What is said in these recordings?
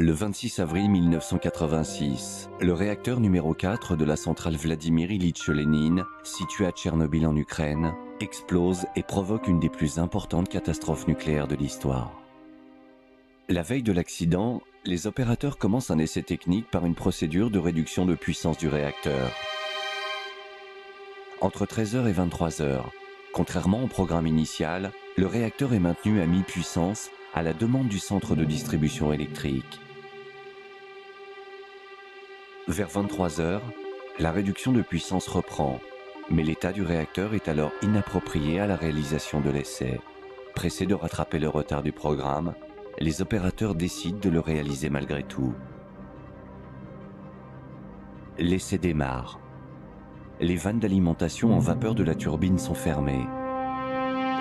Le 26 avril 1986, le réacteur numéro 4 de la centrale Vladimir Ilitch Lénine, situé à Tchernobyl en Ukraine, explose et provoque une des plus importantes catastrophes nucléaires de l'histoire. La veille de l'accident, les opérateurs commencent un essai technique par une procédure de réduction de puissance du réacteur. Entre 13h et 23h, contrairement au programme initial, le réacteur est maintenu à mi-puissance à la demande du centre de distribution électrique. Vers 23h, la réduction de puissance reprend, mais l'état du réacteur est alors inapproprié à la réalisation de l'essai. Pressés de rattraper le retard du programme, les opérateurs décident de le réaliser malgré tout. L'essai démarre. Les vannes d'alimentation en vapeur de la turbine sont fermées.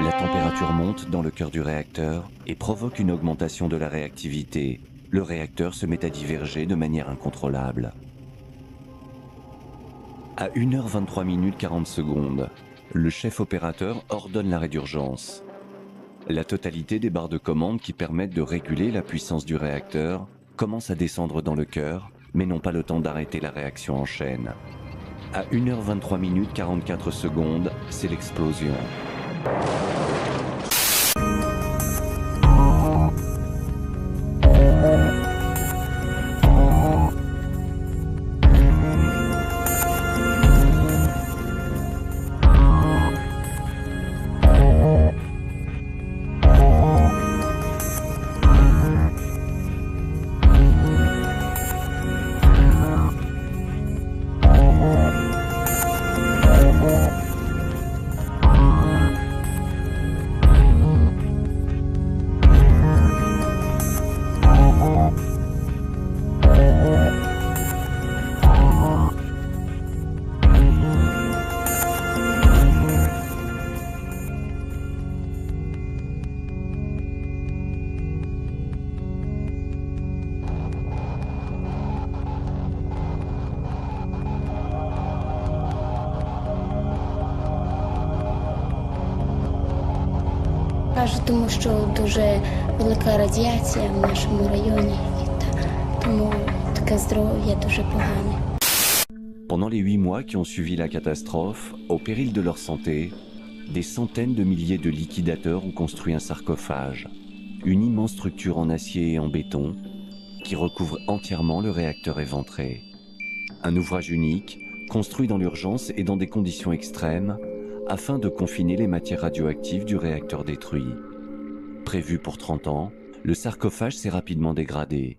La température monte dans le cœur du réacteur et provoque une augmentation de la réactivité. Le réacteur se met à diverger de manière incontrôlable. À 1h23 40 secondes, le chef opérateur ordonne l'arrêt d'urgence. La totalité des barres de commande qui permettent de réguler la puissance du réacteur commence à descendre dans le cœur, mais n'ont pas le temps d'arrêter la réaction en chaîne. À 1h23 44 secondes, c'est l'explosion. Кажуть, тому що дуже велика радіація в нашому районі, тому таке здоров'я дуже погане. Pendant les 8 mois qui ont suivi la catastrophe, au péril de leur santé, des centaines de milliers de liquidateurs ont construit un sarcophage, une immense structure en acier et en béton qui recouvre entièrement le réacteur éventré. Un ouvrage unique, construit dans l'urgence et dans des conditions extrêmes, afin de confiner les matières radioactives du réacteur détruit. Prévu pour 30 ans, le sarcophage s'est rapidement dégradé.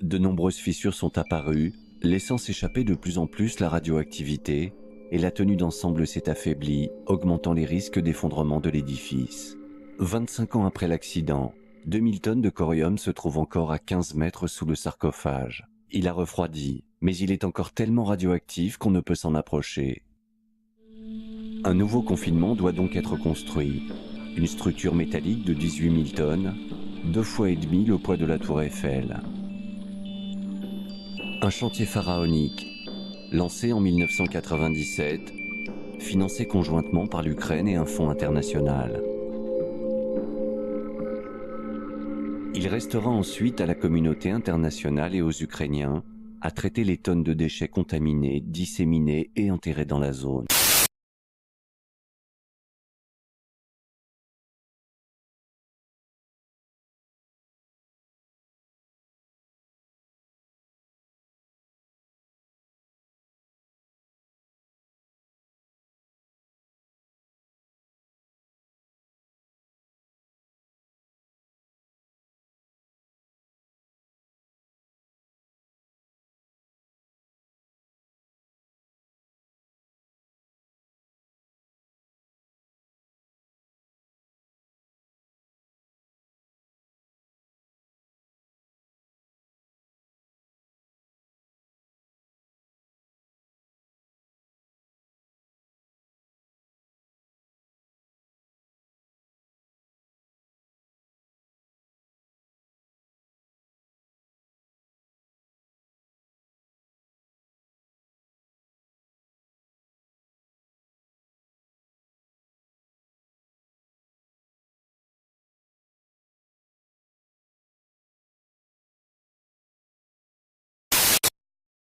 De nombreuses fissures sont apparues, laissant s'échapper de plus en plus la radioactivité, et la tenue d'ensemble s'est affaiblie, augmentant les risques d'effondrement de l'édifice. 25 ans après l'accident, 2000 tonnes de corium se trouvent encore à 15 mètres sous le sarcophage. Il a refroidi, mais il est encore tellement radioactif qu'on ne peut s'en approcher. Un nouveau confinement doit donc être construit. Une structure métallique de 18 000 tonnes, 2,5 fois le poids de la tour Eiffel. Un chantier pharaonique, lancé en 1997, financé conjointement par l'Ukraine et un fonds international. Il restera ensuite à la communauté internationale et aux Ukrainiens à traiter les tonnes de déchets contaminés, disséminés et enterrés dans la zone.